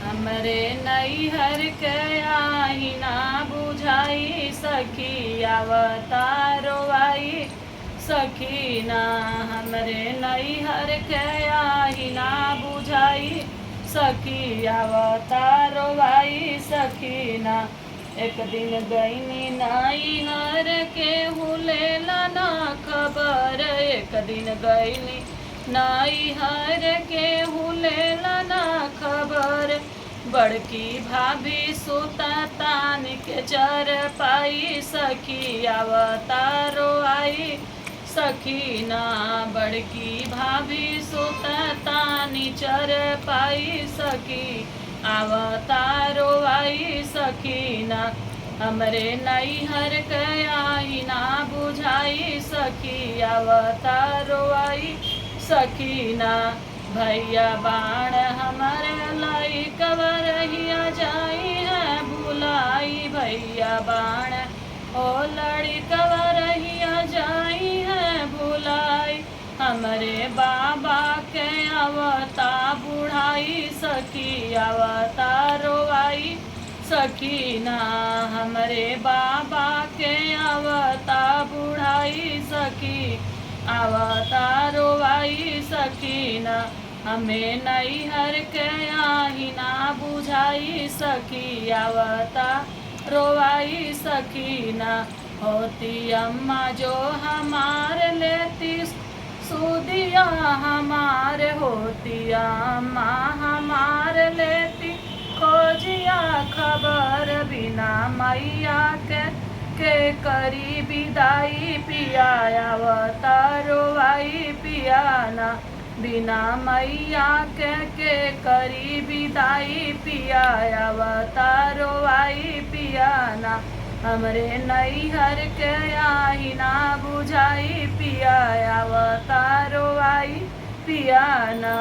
हमरे नैहर के आई ना बुझाई सखी अवतारो आई सखी ना। हमरे नैहर के आई ना बुझाई सखी अवतारो आई सखी ना। एक दिन गईनी नैहर के हुलेला ना खबर, एक दिन गईनी नैहर के हुलेला ना खबर। बड़की भाभी सुता तान के चर पाई सखी अवतारो आई सखी ना। बड़की भाभी सुता तानी चर पाई सखी अवतारो आई सखी ना। हमरे नैहर के आई ना बुझाई सखी अवतारो आई सखी ना। भैया बाण हमारे लाई कवरहिया जाई है भुलाई, भैया बाण ओ लड़ी कवरहिया जाई है भुलाई। हमरे बाबा के अवता बुढ़ाई सखी अवतारो आई सखी ना। हमरे बाबा के अवता बुढ़ाई सखी अवतारो आई सखी ना। हमें नैहर के आई ना बुझाई सखी अवतारो आई सखी ना। होती अम्मा जो हमार लेती सूदिया हमार, होती अम्मा हमार लेती खोजिया खबर। बिना मैया के करी विदाई पिया अवतारो आई पिया ना। बिना मैया के करी विदाई पिया अवतारो आई पिया ना। हमरे नैहर के आई ना बुझाई पिया अवतारो आई पिया ना।